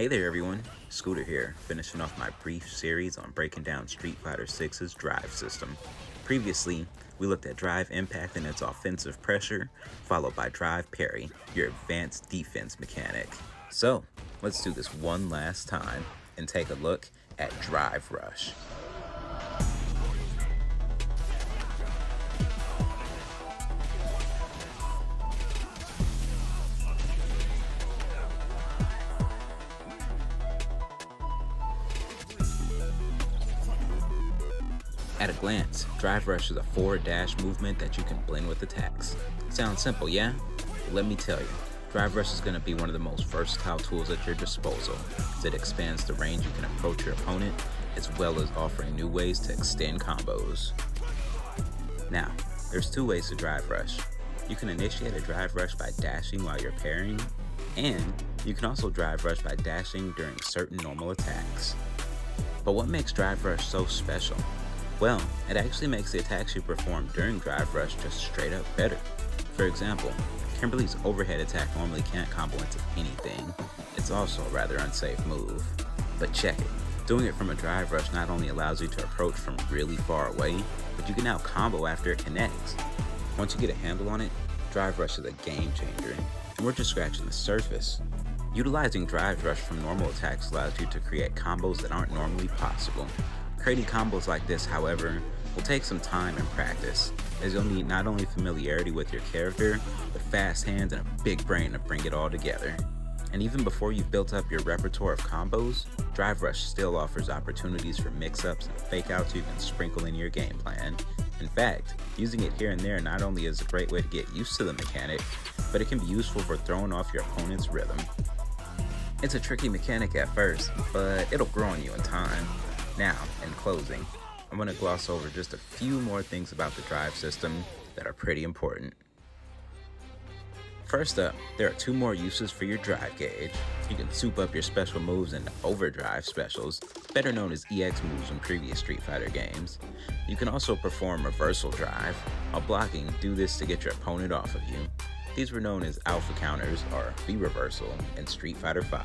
Hey there everyone, Scooter here, finishing off my brief series on breaking down Street Fighter 6's drive system. Previously, we looked at drive impact and its offensive pressure, followed by drive parry, your advanced defense mechanic. So, let's do this one last time and take a look at drive rush. At a glance, drive rush is a forward dash movement that you can blend with attacks. Sounds simple, yeah? Let me tell you, drive rush is going to be one of the most versatile tools at your disposal, as it expands the range you can approach your opponent, as well as offering new ways to extend combos. Now, there's two ways to drive rush. You can initiate a drive rush by dashing while you're parrying, and you can also drive rush by dashing during certain normal attacks. But what makes drive rush so special? Well, it actually makes the attacks you perform during drive rush just straight up better. For example, Kimberly's overhead attack normally can't combo into anything. It's also a rather unsafe move. But check it, doing it from a drive rush not only allows you to approach from really far away, but you can now combo after it connects. Once you get a handle on it, drive rush is a game changer, and we're just scratching the surface. Utilizing drive rush from normal attacks allows you to create combos that aren't normally possible. Creating combos like this, however, will take some time and practice, as you'll need not only familiarity with your character, but fast hands and a big brain to bring it all together. And even before you've built up your repertoire of combos, drive rush still offers opportunities for mix-ups and fake-outs you can sprinkle in your game plan. In fact, using it here and there not only is a great way to get used to the mechanic, but it can be useful for throwing off your opponent's rhythm. It's a tricky mechanic at first, but it'll grow on you in time. Now, in closing, I'm going to gloss over just a few more things about the drive system that are pretty important. First up, there are two more uses for your drive gauge. You can soup up your special moves into overdrive specials, better known as EX moves in previous Street Fighter games. You can also perform reversal drive. While blocking, do this to get your opponent off of you. These were known as alpha counters or V-reversal in Street Fighter V.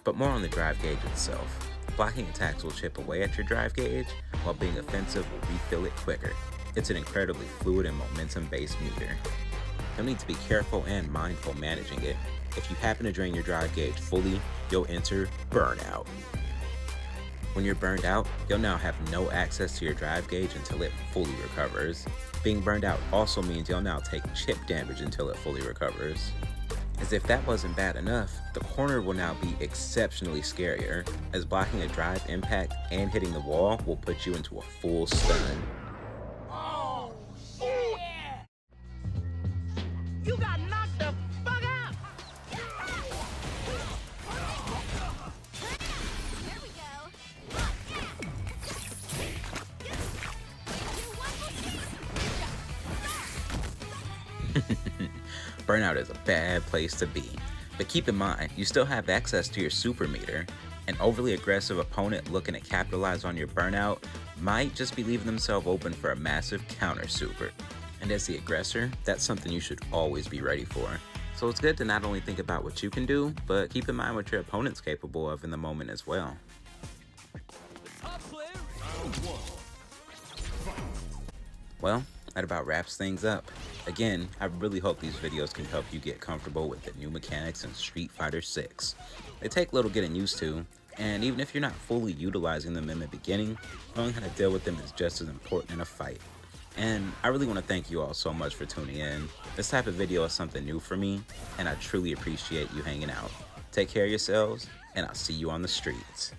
But more on the drive gauge itself. Blocking attacks will chip away at your drive gauge, while being offensive will refill it quicker. It's an incredibly fluid and momentum-based meter. You'll need to be careful and mindful managing it. If you happen to drain your drive gauge fully, you'll enter burnout. When you're burned out, you'll now have no access to your drive gauge until it fully recovers. Being burned out also means you'll now take chip damage until it fully recovers. As if that wasn't bad enough, the corner will now be exceptionally scarier, as blocking a drive impact and hitting the wall will put you into a full stun. Oh, shit! You got knocked the fuck out! Here we go. Burnout is a bad place to be, but keep in mind, you still have access to your super meter. An overly aggressive opponent looking to capitalize on your burnout might just be leaving themselves open for a massive counter super. And as the aggressor, that's something you should always be ready for. So it's good to not only think about what you can do, but keep in mind what your opponent's capable of in the moment as well. Well, that about wraps things up. Again, I really hope these videos can help you get comfortable with the new mechanics in Street Fighter 6. They take a little getting used to, and even if you're not fully utilizing them in the beginning, knowing how to deal with them is just as important in a fight. And I really want to thank you all so much for tuning in. This type of video is something new for me, and I truly appreciate you hanging out. Take care of yourselves, and I'll see you on the streets.